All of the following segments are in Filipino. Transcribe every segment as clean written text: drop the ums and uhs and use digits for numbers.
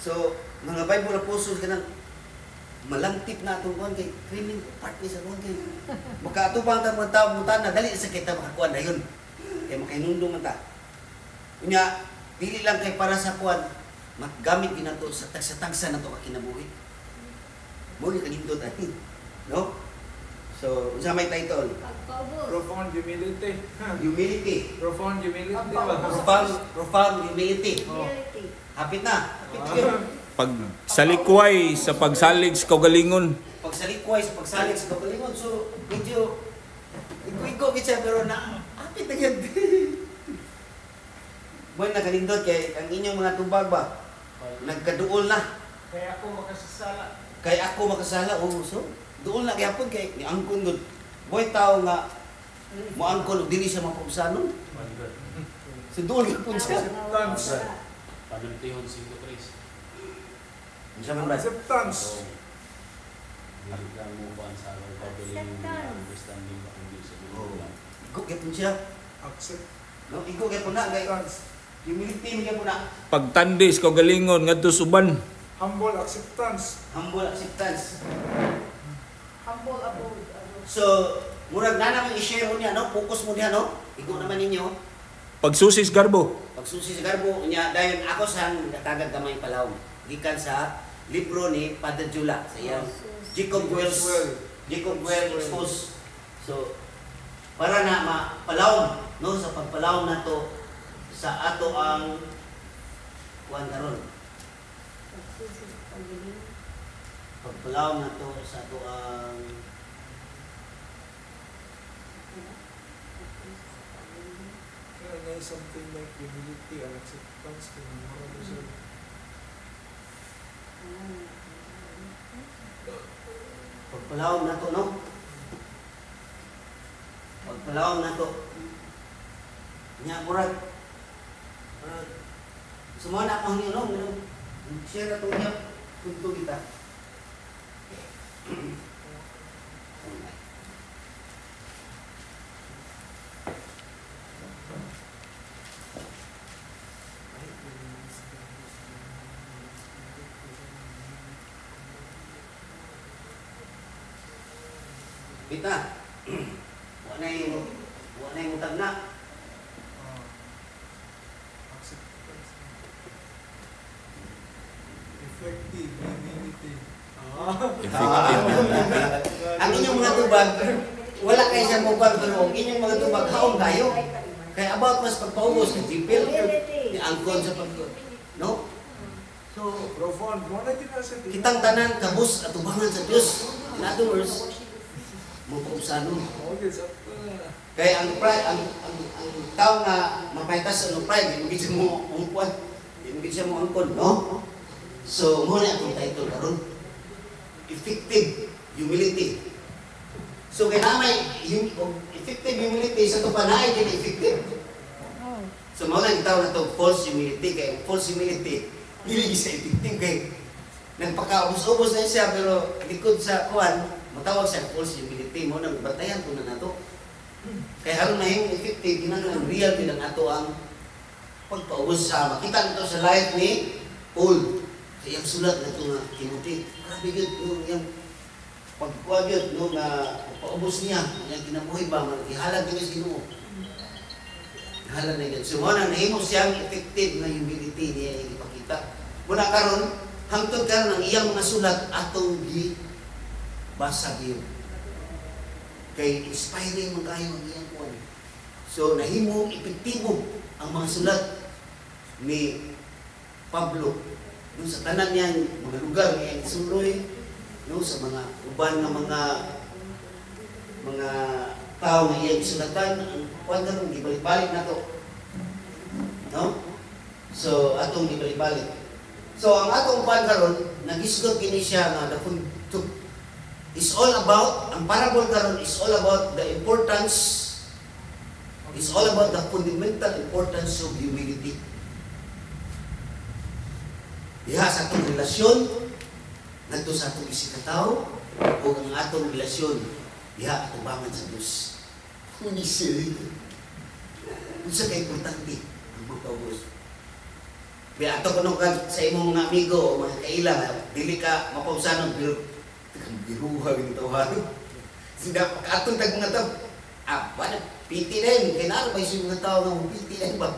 So, mga Bible apostles ka nang malangtip na itong kuhan kay training part ni sa kuhan kay magkaatubang ta mga tao mutan na dali sa kita makakuan na yun. Kaya makainundong man ta. Kunya, dili lang kay para sa kuhan, maggamit ginato sa tagsa-tagsa na ito kakinabuhi. Muli kanindot ay. No? So, unsa may title? Profound humility. Humility. Profound humility ba? Profound humility. Hapit na. Hapit yun. Pag salikway sa pagsalig sa kagalingon. Pagsalikway sa pagsalig sa kagalingon. So, medyo iko-iko kita pero na hapit na yun. Buwan na kanindot kay ang inyong mga tubag ba? Nagkaduol na. Kaya ako makasasala. Kaya ako makasala. Oh, so, doon na kaya po kay ni angkon gud. Boy tao nga mo angkon og dili siya mapubsanon. So doon gyud siya. Panultihon 5-3. Unsa man ba? Acceptance. Biglang mo pa sa understanding ba ang Diyos sa Biblia. Iko gyud siya. Accept. No, iko gyud na kay humility mi gyud na. Pagtandis kagalingon ngadto sa uban. Humble acceptance. Humble acceptance. Humble abode. So, murag na naman i-share mo niya, no? Focus mo niya, no? Iko naman ninyo. Pagsusis garbo. Pagsusi sa garbo niya, dahil ako sa natagad kamay palawom. Gikan sa libro ni Padre Jula. Sa iyang Jacob Wells. Jacob Wells expose. So, para na mapalawom, no? Sa pagpalawom na to sa ato ang kuwan karon. Pagpalawom na to sa ato ang Something like humility and acceptance. pagpalawom na to, no? Pagpalawom na to. Nya murag semua na pang no? Share na to niya punto kita. Kita, wala yung utang na. Acceptance. Effective humility. Ang inyong mga tubag, wala kayo sa mukha pero ang inyong mga tubag, haong kayo. Kaya about mas pagpaubos ng tipil, ni angkon sa pag... No? So, Profound. Wala din na sa kitang tanan, kabus at tubangan sa Diyos. In other words, mapupsanon. Okay, sa Kaya ang pride, ang tao nga mapaitas sa pride, hindi siya mo umpuan, hindi siya mo angkon, no? So, muna akong title karon, effective humility. So, kaya naman, effective humility, sa ito pa na ay effective. So, muna ang tao na ito, false humility. Kaya false humility, hindi siya effective. Kaya nagpakaubos-ubos na siya, pero likod sa kuwan, matawag siya false humility. Muna, batayan ko na nato. Kaya haron na yung effective, ginagawa real din ang ato ang pagpaubos sa makita nito sa life ni Paul. Kaya yung sulat na ito na Timothy, grabe yun, yung pagkuha yun, no, na paubos niya, yung kinabuhi ba, ihalag niya sa Ginoo. Ihalag na yun. So, muna, nahimo siyang effective na humility niya yung ipakita. Muna karon, hangtod karon ang iyang mga sulat atong basag yun. Kay inspiring man kayo ang iyang kuwan. So, nahimo epektibo ang mga sulat ni Pablo. No, sa tanan niya, mga lugar niya isuloy, no, sa mga uban ng mga tao na iyang isulatan, ang kuwan karon gibalik-balik na to. No? So, atong gibalik-balik. So, ang atong kuwan karon, nagisgot kini siya nga is all about, ang parable karon is all about the importance, is all about the fundamental importance of humility. Diha sa atong relasyon, ngadto sa atong isikataw, o ang atong relasyon, diha atubangan sa Diyos. Humisili. Kung sa ka-importante, ang magpaubos. Kaya ato kuno ka sa imong mga amigo o mga kaila, dili ka mapausanon pero biruha gito ha. Sida atong tag mga tao. Wala piti din kay naro ba isip mga tao nga piti din ba?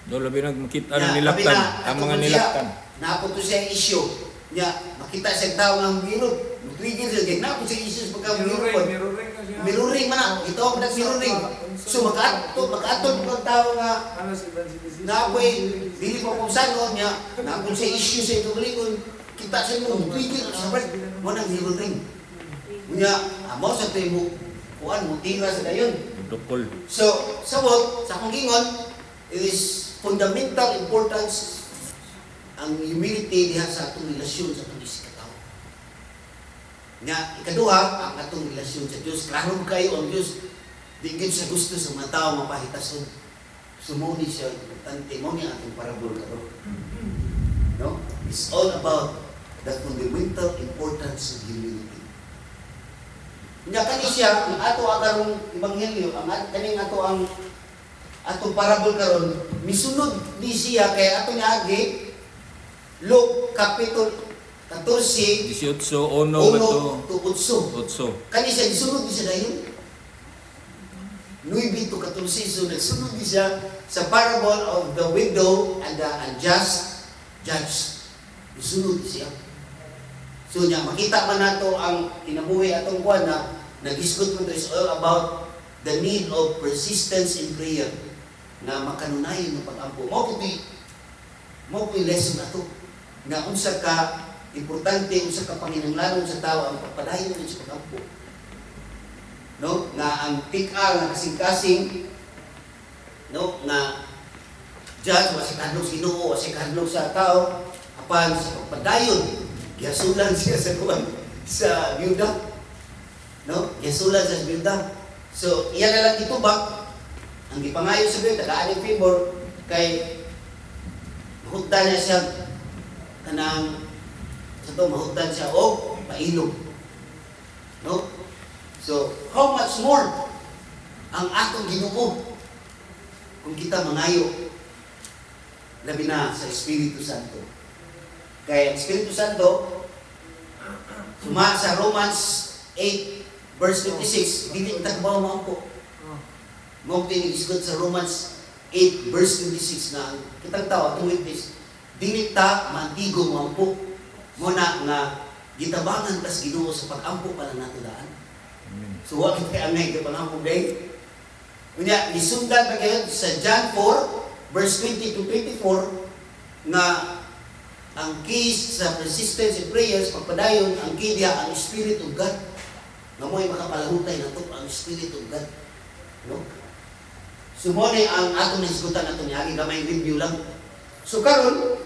Do labi nagmakita Ya, ng nilaktan, labi na, ang mga atong nilaktan. Napo to siya issue. Nya makita sa tao nga birot. Trigger siya kay napo siya issue pagka birot. Mirroring na siya. Miruring man na. Ito ang nag-miruring. So makaatod mga tao nga Alas evangelism. napoy dili pa kung saan niya napon sa issue sa ito balikon kita sa mo trigger sa part mo nang miruring. Unya amo sa tayo mo kuan mo tira sa dayon. Protocol. So sabot sa akong gingon it is fundamental importance ang humility diha sa atong relasyon sa atong katao. Nga ikaduha ang atong relasyon sa Dios. Klaro kayo ang Dios. Di gid sa gusto sa mga tao mapahitason. Sumuni siya importante mo ni atong parabol karon. No? It's all about the fundamental importance of humility. Nya kani siya ang ato agarong ebanghelyo, ang kaning ato ang atong parabol karon misunod ni siya kay ato niagi Luke Kapitulo 14 18 ono to 8. 8. Kani siya gisunod ni siya dayon. 9 to 14 so nagsunod ni siya sa parable of the widow and the unjust judge. Gisunod siya. So nya makita man nato ang kinabuhi atong kuan na nag-isgot mo to is all about the need of persistence in prayer na makanunayon ng pag-ampo. Mo po lesson na to na unsa ka importante unsa ka panginahanglan sa tao ang pagpadayon sa pag-ampo. No, nga ang tika nga kasing-kasing no nga judge wa si kadlok Ginoo wa si kadlok sa tao apan sa pagpadayon giyasulan siya sa kuan sa byuda. No, giyasulan sa byuda. So iya na lang itubak ang gipangayo sa byuda tagaan favor kay mahutdan niya siya kanang sa to mahutdan siya og pailog. No? So, how much more ang atong Ginoo kung kita mangayo labi na sa Espiritu Santo. Kaya ang Espiritu Santo suma sa Romans 8 verse 56 dili ta kabaw mo po. Mo tinisgot sa Romans 8 verse 26 na kitang tao atong witness dili ta mantigo mo po mo na nga gitabangan tas Ginoo sa pag-ampo pala nato daan. So what kita angay ka pangampo day? Unya gisundan pa kayo sa John 4 verse 20 to 24 na ang key sa persistence in prayers pagpadayon ang key diha ang Spirit of God. Nga mo'y makapalahutay nato ang Spirit of God. No? So mo ni ang atong nisgutan nato niya gamay review lang. So karon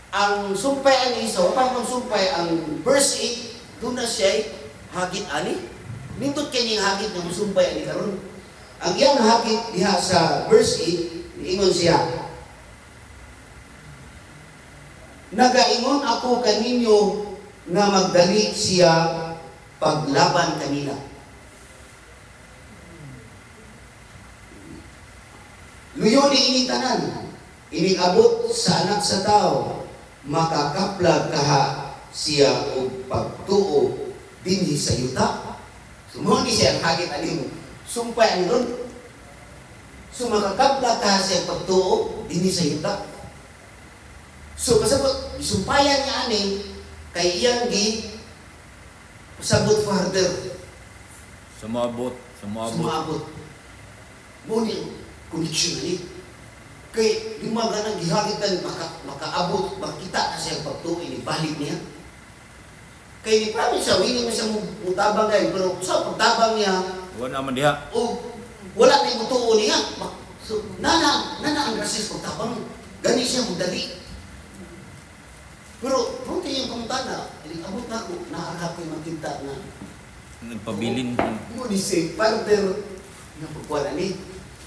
ang sumpay ani sa upang ang sumpay ang verse 8 doon na siya hagit ani. Nindot kini hagit ng sumpay ani karon. Ang iyang hagit diha sa verse 8 niingon siya. Nagaingon ako kaninyo nga magdali siya paglaban kanila. Luyo ni ini tanan. Inigabot sa anak sa tao makakaplag kaha siya og pagtuo dinhi sa yuta. Sumo ni siya hagit ani mo. Sumpay ang ron. So makakaplag kaha siya pagtuo dinhi sa yuta. So kasabot sumpayan niya ani kay iyang gi pasabot further. Sumabot. Mo ni connection ni kay lima ganang gihagitan makaabot makita na siya pagtuo ini balik niya. Kay ni promise siya willing na siya mutabang kay pero sa pagtabang niya Wala man diha. wala na yung tuo niya. So nana ang grasis pagtabang gani siya mudali. Pero punti yung pangutana, abot na ako, naarap ko yung makita na Nagpabilin. mo ni say further na pagkuhan ni.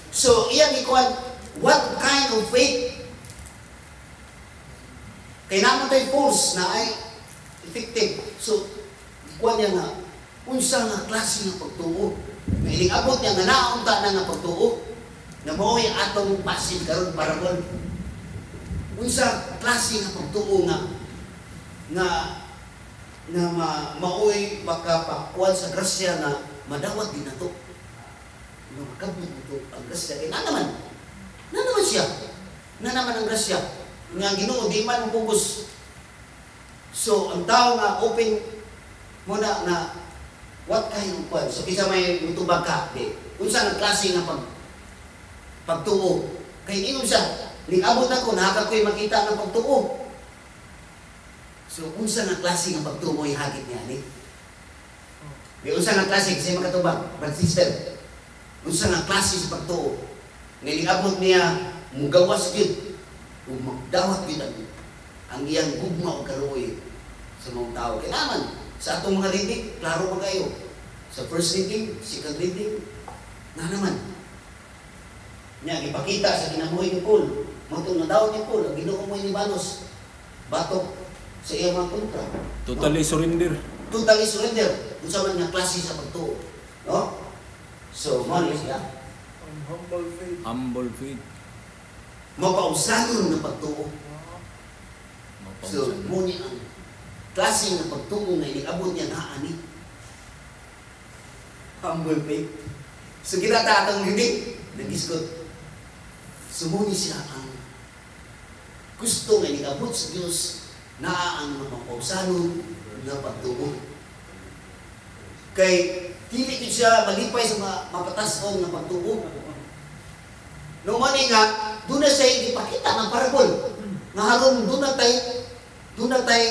So iyang ikuan, what kind of faith? Kaya naman tayo force na ay effective. So, ikuan niya nga, unsa nga klase ng pagtuo. May abot niya nga naunta na nga pagtuo. Na mo mo'y atong pasid karon parabol. Unsa klase nga pagtuo nga maoy makapakuan sa grasya na madawat din nato. Nga makabot nito ang grasya. Kaya na naman siya. Na naman ang grasya. Nga Ginoo di man mapugos. So, ang tao nga open muna na what kind of kwan. So, kisa may mutubag ka. Unsa ang klase nga pagtuo. Kaya ingon siya. Ning-abot ako, nakakakoy makita ng pagtuo. So, unsa nga klase nga pagtuo yung hagit niya, ni? Unsa nga klase, kasi makatubag, but sister, unsa nga klase sa pagtuo. Ning-abot niya, mugawas yun, o magdawat yun ang iyang gugma o karuoy sa mga tao. Kaya naman, sa atong mga reading, klaro pa kayo. Sa first reading, second reading, na naman. Niya, ipakita sa kinabuhi ni Paul. Matong nadawat ni Paul, ang Ginoo mo ni Banos, batok sa iyang mga kontra. Totally surrender. Totally surrender. Kung sa man nga klase sa pagtuo. No? So, mali siya. Humble faith. Humble faith. Mapausanon na pagtuo. So, muni ang klase ng pagtuo na iniabot niya na ani. Humble faith. So, ginata atang hindi, nag-iskot. Sumuni siya ang gusto nga iniabot sa Diyos na ang mapausanon na pagtuo. Kay, dili ko siya malipay sa mapatason na pagtuo. Nung mani nga, doon na siya ipakita ng parabol. Nga haron doon na tayo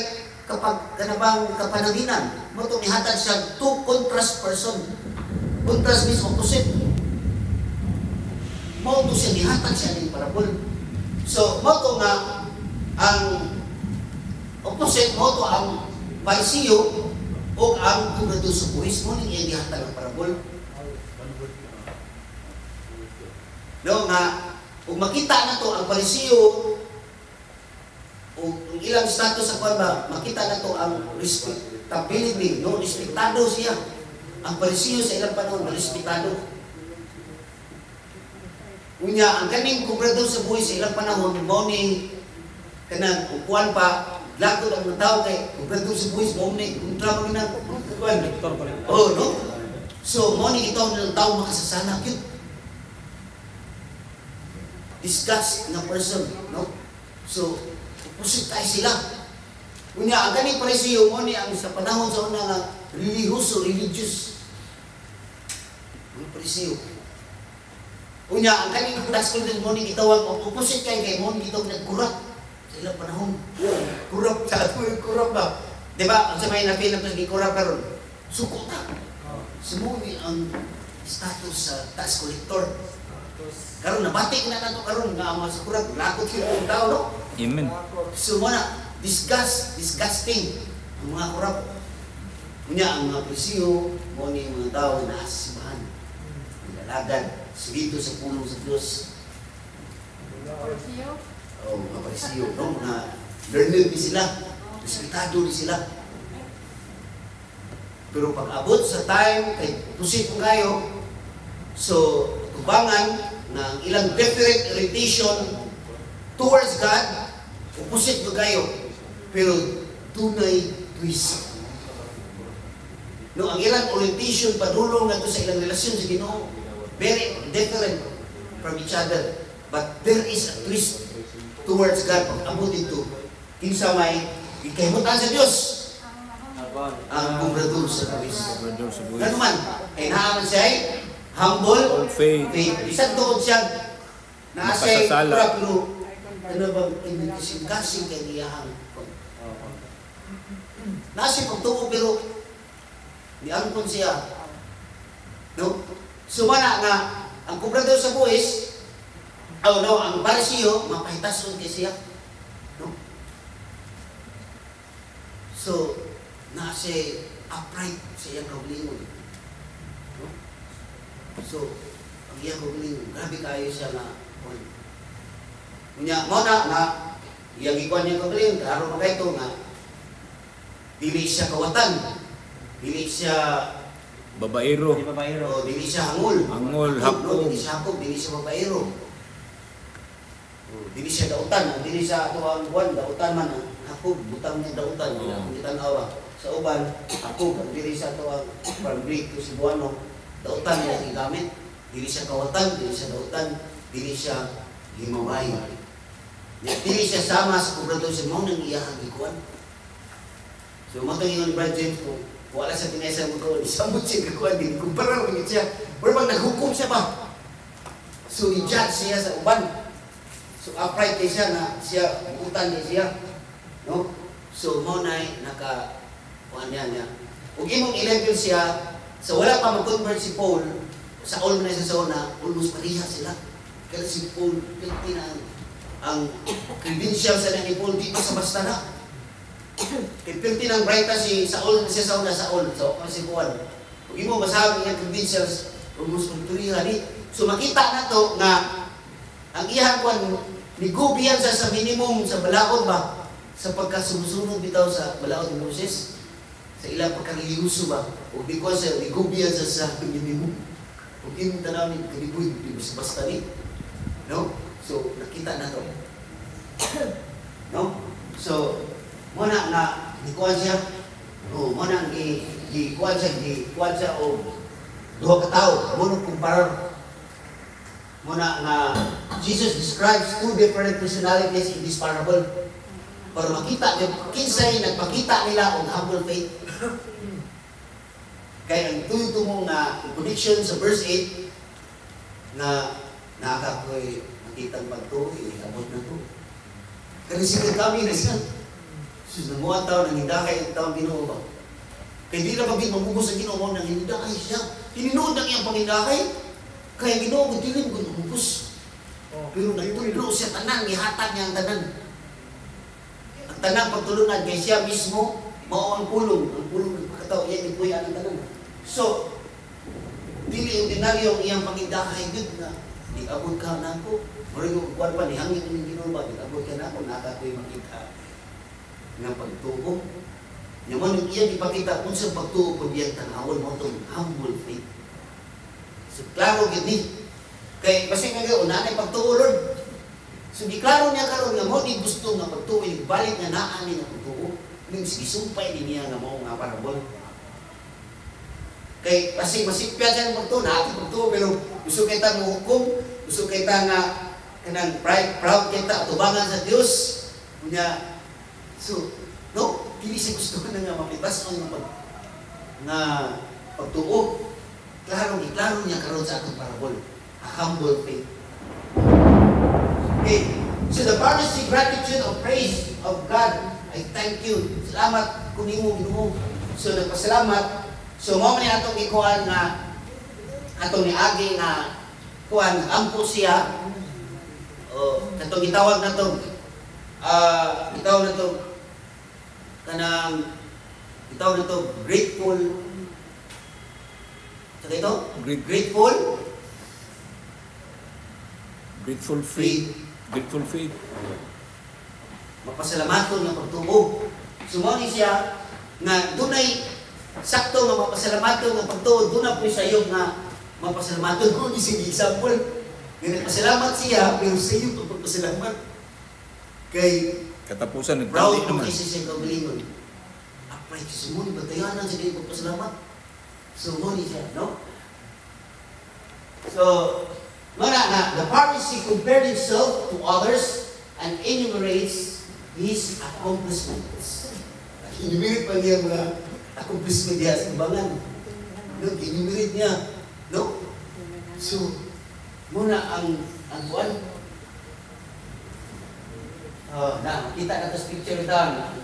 kapag kanabang kapanaginan. Mo itong ihatag siya two contrast person. Contrast means opposite. Mo ito siya ihatag siya ng parabol. So, mo ito nga ang opposite mo ito ang Parisiyo o ang Kubrador sa Buhis. Mo nang ihatag ng parabol. No, nga, kung makita na to ang Parisiyo o ang ilang status sa kwan ba, makita na to ang respectability, no, respektado siya. Ang Parisiyo sa ilang panahon, respetado. Unya, ang kaning Kubrador sa Buhis sa ilang panahon, mo ni kanang upuan pa, lakot ang mga tao kay Kubrador sa Buhis, mo ni, kung trabaho na, oh, no? So, mo ni ito ng tao makasasana, cute. Disgust na person, no? So, opposite tayo sila. Unya, ang kaning Parisiyo mo ni ang sa panahon sa una nga religious. Ang Parisiyo. Unya, ang kaning tax collector mo ni gitawag opposite kay mo ni gitawag nagkurap sa ilang panahon. Kurap sa ato yung kurap ba? Diba? Ang sa may napil na gikurap karon. Suko ta. Sumuni ang status sa tax collector. Karon nabatik na nato karon nga ang sa kurap lakot yung tao, no? Amen. So muna, disgusting ang mga kurap. Kunya ang mga Parisiyo, mo ni mga tao na asibahan, nilalagad, sigito sa puno sa Diyos. Parisiyo? O, mga Parisiyo, no? Mga learned din sila, respetado din sila. Pero pag abot sa time, kay pusit mo kayo, so, tubangan na ang ilang different orientation towards God, opposite mo kayo, pero tunay twist. No, ang ilang orientation padulong na sa ilang relasyon sa Ginoo, very different from each other. But there is a twist towards God pag abot dito. Kinsa may ikahimutan sa Diyos. Ang Kubrador sa Buhis. Kubrador sa Buhis. Ganun man, ay naaman siya ay humble faith. Isang tuod siya na asay Makasasala. pero ano bang kasing kay iyahang nasi pagtuo pero di angkon siya, no? Sumana nga ang Kubrador sa Buhis, no, ang Parisiyo mapahitason kay siya, no? So nasi upright sa iyang kaugalingon, no? So ang iyang kaugalingon grabe kayo siya na kunya mo na iyang ikuan niya kaugalingon, klaro magayto nga dili siya kawatan, dili siya Babaero. Di babaero. O, dili siya hangol. Hangol, No, hapog. dili siya hapog, dili siya babaero. O, dili siya dautan, dili siya ato ang buwan, dautan man ang hapog, butang niya dautan, Oo. ang gitanawa. Sa uban, hapog, ang dili siya ato ang from Greek to Cebuano, dautan niya ang gamit. Dili siya kawatan, dili siya dautan, dili siya himaway. Dili siya sama sa kubrador sa mga nang iyahang ikuan. So, matang yung Brad James ko, wala sa tinesa mo ko, isamot siya kakuan din, kumpara mo siya. Pero pag naghukom siya ba? So, i-judge siya sa uban. So, upright kay siya na siya, ikutan niya siya. No? So, mo na kuhan niya. Kung imong i-level siya, so wala pa mag-convert si Paul, sa all na sa zona, almost pareha sila. Kaya si Paul, pinti na ang credential sa ni Paul, di pa sa basta na. Kaya pinti ng brighta si Saul na siya sa una, Saul. So, kung si Juan. Kung imo basahin niya credentials, almost magturiha ni. So, makita na to nga ang iyang Juan, nigubiyan sa minimum sa balaod ba? Sa pagkasumusunod bitaw sa balaod ni Moses. Sa ilang pagkareliyoso ba? O because nigubiyan sa minimum. Kung imo tanaw ni kaliboy, di basta ni. No? So, nakita na to. No? So, muna na gikuan siya. O, muna gikuan siya o duha ka tao. Muna kumparar. Muna nga Jesus describes two different personalities in this parable. Para makita, kinsay nagpakita nila ang humble faith. Kaya ang tuyo-tumo nga connection sa verse 8 na nakakakoy makitang pagtuo, inikabot na to. Kasi siya kami na siya. Sus, nanguha tao, nangindahay ang tao Ginoo ba? Kaya di na pagin mamubos ang Ginoo mo, nangindahay siya. Tininood ang iyang pangindahay. Kaya Ginoo mo, di rin mo namubos. Pero nagtudlo siya tanan, ihatag niya ang tanan. Ang tanan pagtulungan, kaya siya mismo, mao ang pulong nagpakataw, yan yung puya ang tanan. So, dili ordinaryo ang iyang pangindahay good na di-abot ka na ako. Maraming kuwan pa, nihangin ang Ginoo ba, di-abot ka na ako, nakakoy makita ng pagtuo. Naman yung iya ipakita kung sa pagtuo kung iyang tanawon mo itong humble faith. So, klaro gini. Kaya kasi nga unanay pagtuo, Lord. So, di klaro niya karon nga mo, di gusto nga pagtuo, balik nga naani nga pagtuo. Nung sisumpay din niya nga mo nga parabol. Kaya kasi masipya siya ng pagtuo, natin pagtuo, pero gusto kita mo hukom, gusto kita nga kanang proud kita, tubangan sa Diyos. Kunya, so, no, hindi siya gusto na nga mapitas ang nga pagtuo. Klaro niya karon sa atong parabol. A humble faith. Okay, so the Pharisee gratitude of praise of God. I thank you. Salamat kung imo Ginoo. So nagpasalamat. So mao man atong ikuan nga atong niagi nga kuan ampo siya. Katong gitawag na to kanang gitawag na to grateful. Sa ito? Grateful faith. Grateful faith. Mapasalamatong nga pagtuo. Sumoni siya nga dunay sakto nga mapasalamatong nga pagtuo, dunay po sayo nga mapasalamatong kung isang example. Nga nagpasalamat siya, pero sa iyo pag pagpasalamat. Kay Katapusan, proud nagpandi mo naman. kasi siyang kagalingon. Apay, sumuni, batayanan siya kayo pagpasalamat. Sumuni siya, no? So, the Pharisee compared himself to others and enumerates his accomplishments. Enumerate pa niya mga accomplishment niya sa imbangan. No, enumerate niya. No? So, muna ang buwan. Kita na ito picture down.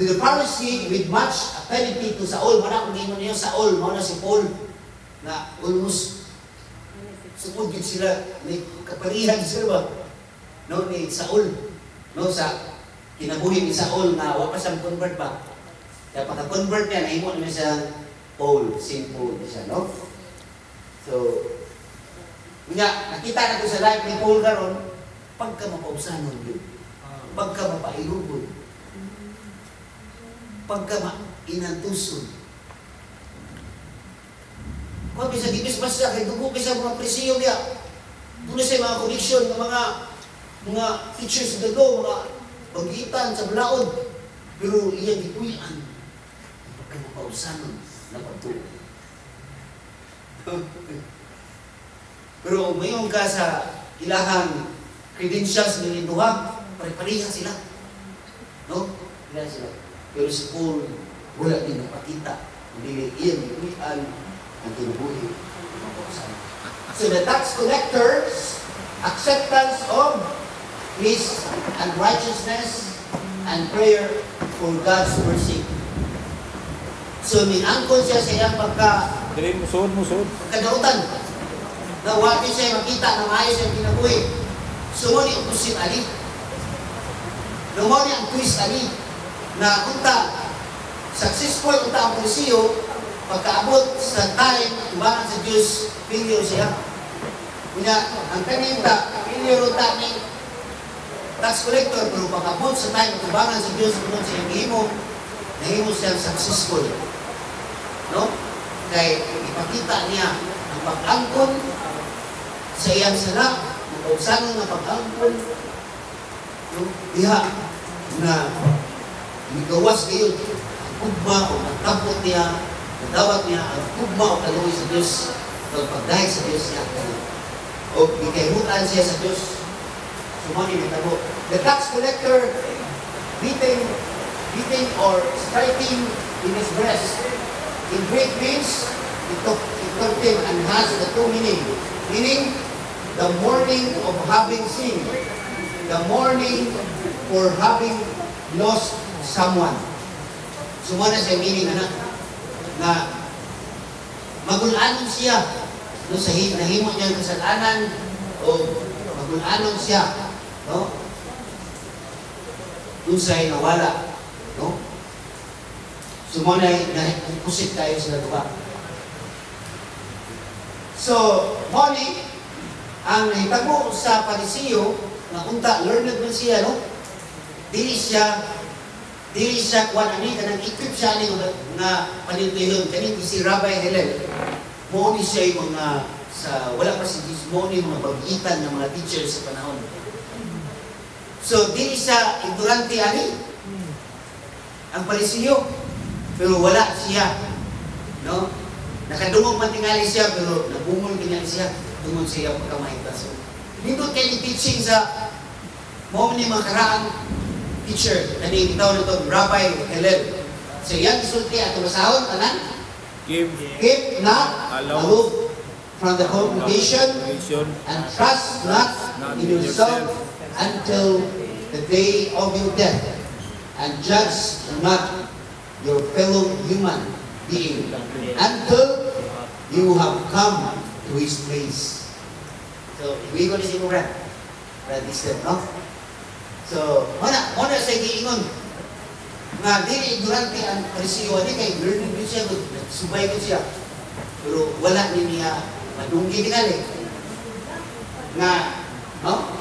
The Pharisee with much affinity to Saul. Muna kung ngayon niya Saul, muna si Paul na almost sumugid sila, may kaparihan sila ba? No, ni Saul. No, sa kinabuhi ni Saul na wala pa siyang convert ba? Kaya pagka-convert niya, nahimo naman siya Paul, Saint Paul siya, no? So, nakita na ko sa life ni Paul karon, pagka mapausanon yun, pagka mapailubon, pagka inantuson. Kung bisa gipis basta kay dugo sa mga presiyo niya. Doon sa mga connection ng mga teachers of the law, mga bagitan sa balaod. Pero iyang gikuyan, pagkamapausanon na pagtuo. Pero mayon ka sa ilahang credentials ng linduha, pare-pareha sila. No? Pareha sila. Pero si Paul, wala din napakita. Hindi iyang gikuyan ang tinubuhi. So the tax collector's acceptance of his unrighteousness and prayer for God's mercy. So minangkon siya sa iyang Dili musod. pagkadautan. Na wala siya makita na maayos ang kinabuhi. So mo ni opposite ali. No mo ni ang twist ali na unta successful unta ang polisiyo pagkaabot sa time tubangan sa Diyos failure siya. Kunya ang kaninta failure ta ni tax collector pero pagkaabot sa time tubangan sa Diyos kuno siya nahimo siya successful. No? Kay ipakita niya ang pag-angkon sa iyang sala, magkausanon na pag-angkon, no? Diha na igawas kayo ang kugma o nagtapot niya, nadawat niya ang kugma o kaluwi sa Diyos, o pagdahig sa Diyos niya. O ikayhutan siya sa Diyos. Sumani na tabo. The tax collector beating or striking in his breast. In Greek means, it took him and has the two meaning. Meaning, the mourning of having sinned. The mourning for having lost someone. Sumana siya meaning, anak, na magulanon siya no, sa nahimo niyang kasalanan o magulanon siya no? Kung sa'y nawala no? Sumana nakusit tayo sila diba? So, money ang nahitabo sa Parisiyo na unta, learned man siya no? Dili siya kuwan ani kanang equip siya ni nga panintuyon kani si Rabbi Hillel mo ni siya yung mga sa wala pa si Jesus mo ni mga bagitan ng mga teachers sa panahon. So dili siya ignorante ani ang Parisiyo pero wala siya no nakadungog man tingali siya pero nabungol tingali siya tungod siya pagkamahita. So nindot kay teaching sa mo ni mga karaan teacher, kani bitaw na ito, Rabbi Hillel. So yan, isulti at masahon, tanan? Keep not aloof from the congregation and trust not in yourself until the day of your death, and judge not your fellow human being until you have come to his place. So, we go to see mo, Brad is that, no? So, mana sa giingon nga dili ignorante ang Parisiyo ani kay learning din siya, subay ko siya. Pero wala ni niya madunggi dingali. Nga, no?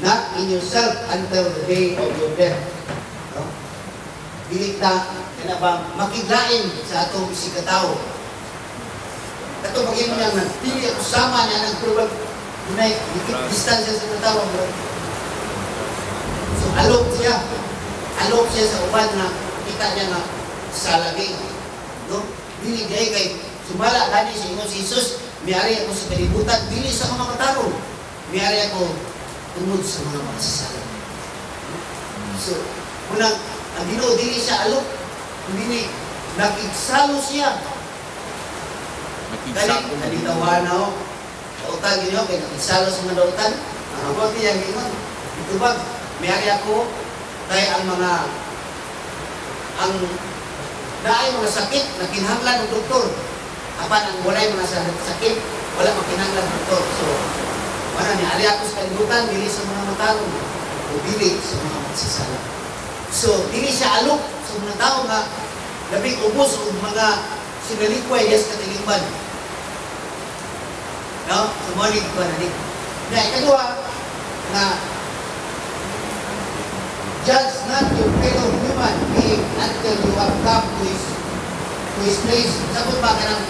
Not in yourself until the day of your death. No? Dili ta kana ba makiglain sa atong isikatawo. Kato bagay mo lang na dili ako sama niya ng tulog. May distansya sa katawang bro. So alok siya sa uban na kita niya nga sa lagi. No? Dili gay kay sumala gani si ingon si Jesus, miari ako sa kalibutan dili sa mga matarong. Miari ako tungod sa mga masasala. So, unang ang Ginoo dili siya alok, hindi nakigsalo siya. Kani tawanaw dautan ginyo kay nakisalo sa mga dautan. Ako ti yang ingon. Ito ba mayari ako kay ang daay mga sakit na kinahanglan ng doktor. Apan ang walay mga sakit wala makinahanglan ng doktor. So wala ni ali ako sa kalibutan dili sa mga matarong o dili sa mga magsasala. So dili siya alok sa mga tao nga labing ubos og mga sinalikway yes katilingban. No? Sumali ko na din. Na ikadua, na judge not your fellow human being until you have come to his to his place. Sabot ba ka ng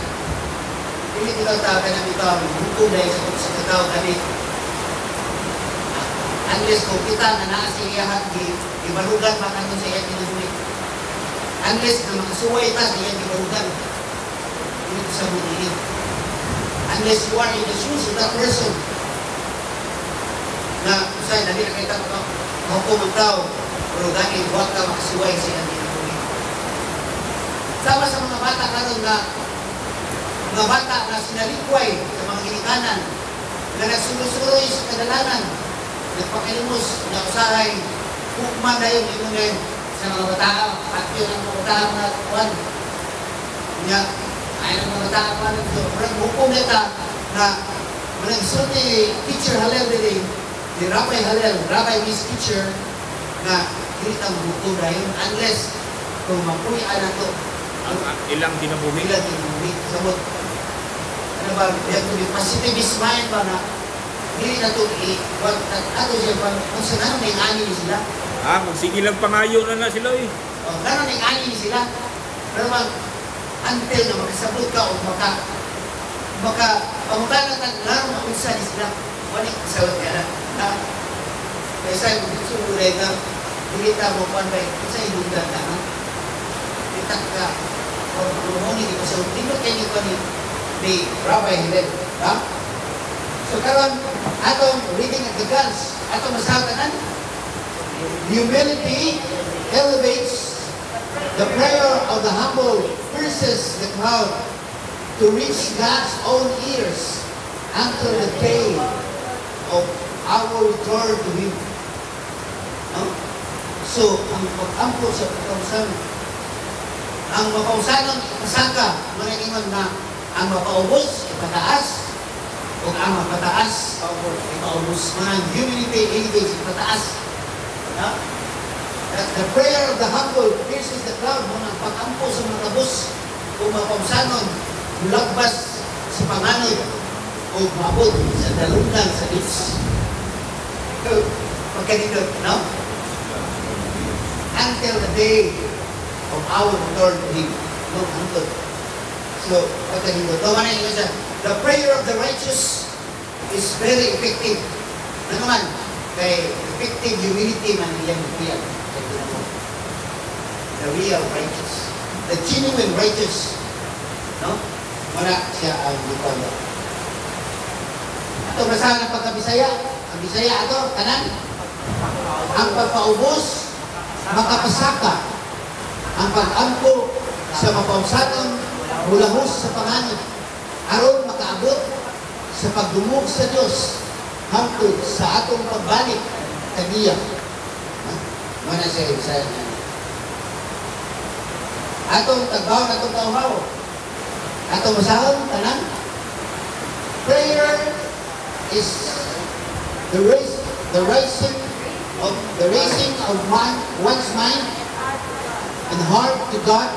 hindi ko lang tayo ka ng ito ang hukom dahil sa tao kami. Unless kung kita na naasiyahan di balugan pa kanong sa iyang kinasulit. Unless na makasuway ta sa iyang balugan. Hindi ko sa muli. Unless you are in the shoes of that person na usay na nakita ko hukom ang tao pero dahil huwag ka makasuway sa iyang kinasulit. Sama sa mga bata karon na mga bata na sinalikway sa mga ginikanan na nagsuloy-suloy sa kadalanan nagpakilimos na usahay hukman na yung inunin sa mga bata at yun ang mga bata mga kuwan niya ay ang mga bata pa nito parang hukom nita na managsun ni teacher Halel din ni Rabbi Halel Rabbi Miss Teacher na hindi tang hukom dahil unless kung mapuyan na to Ang ilang dinabuhi. ilang inuwi sabot ano ba yan to be positivist mind ba na hindi na ito ato siya kung saan may ani ni sila Sige lang pangayo na sila eh. gano'n may ani ni sila pero mag until na makasabot ka o pamutalan na laro na unsa ni sila wali kasawat ka na kaya sa'yo kung gusto mo rin na dilita mo kung ba isa ilundan ka itak ka o lumoni di pa sa ultimate kayo ni Rabbi Hillel so karon atong reading at the guns atong masabtanan humility elevates the prayer of the humble pierces the cloud to reach God's own ears until the day of our return to Him. So, ang pag-ampo sa pagkausan, ang mapausanon, kasaka, maningon na ang mapaubos, ipataas, o ang mapataas, ipaubos. Mga humility, elevates, ipataas. The prayer of the humble pierces the cloud, mga pag-ampo sa mga kabus, o mapausanon, mulagbas sa panganod, o mabot sa dalungan sa lips. Pagkanindot, no? Until the day of our return to Him. No, until. So, pagkanindot. Tawanan nyo siya. The prayer of the righteous is very effective. Ano naman? Kay effective humility man niyang kuyan. The real righteous. The genuine righteous. No? Wala siya ang lipanda. Ito basahan ang pagkabisaya. Ang Bisaya ito, kanan. Ang pagpaubos, makapasaka. Ang pag-ampo sa mapausaton, mulahos sa panganib. Aron makaabot sa pagdumog sa Diyos hangtod sa atong pagbalik kaniya. Mana siya Bisaya na. Atong tagbaw, atong tauhaw. Atong masahon, kanan. Prayer is the raising of one's mind and heart to God,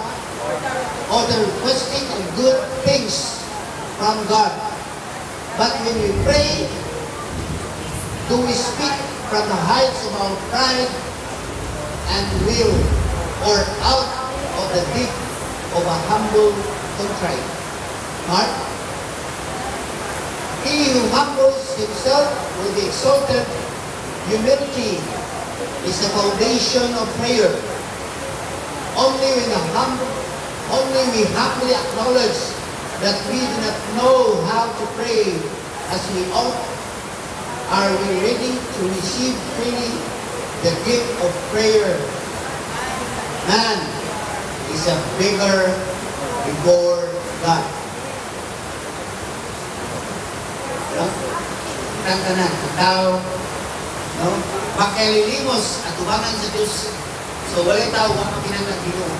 or the requesting of good things from God. But when we pray, do we speak from the heights of our pride and will, or out of the deep of a humble contrite heart? He who humbles himself will be exalted. Humility is the foundation of prayer. Only we humbly acknowledge that we do not know how to pray as we ought, are we ready to receive freely the gift of prayer. Man is a beggar before God. Ang tanan, ang tao, no? Makalilimos at tubangan sa Diyos. So, walay tao, wala makinanglan Ginoo.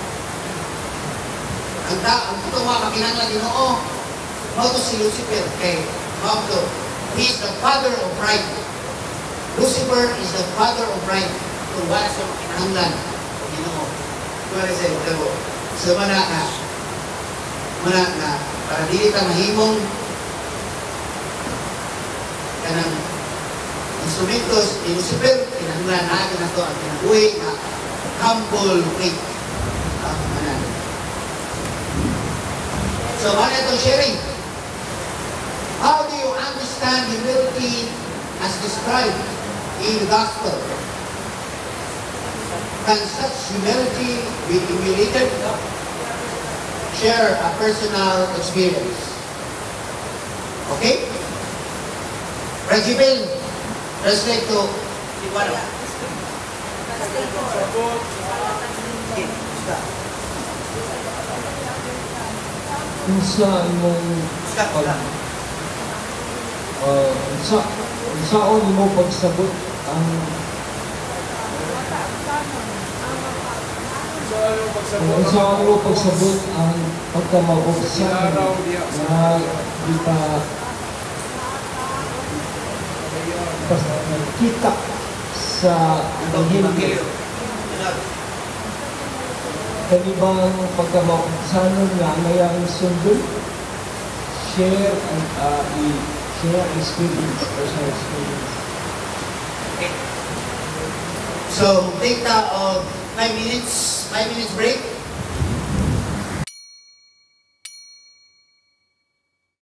Ang tao, ang ito wala makinanglan Ginoo, mao to si Lucifer, kay mao to. He is the father of pride. Lucifer is the father of pride. Kung wala siya makinanglan Ginoo. Wala siya, pero sa mana na, para dili ta mahimong kanang instrumentos ni Lucifer, kinahanglan na ito ang kinabuhi na humble faith. So, ano itong sharing? How do you understand humility as described in the gospel? Can such humility be emulated? Share a personal experience. Okay? Reggie Bill, translate to Tiwala. Kung sa imong saan mo pagsabot ang kung saan mo pagsabot ang pagkamag-ofisyan na di pa kita sa Ebanghelyo. Kani bang pagkamag-ofisyanon nga ngayang sundon? Share experience, personal experience. So, take the 5 minutes break.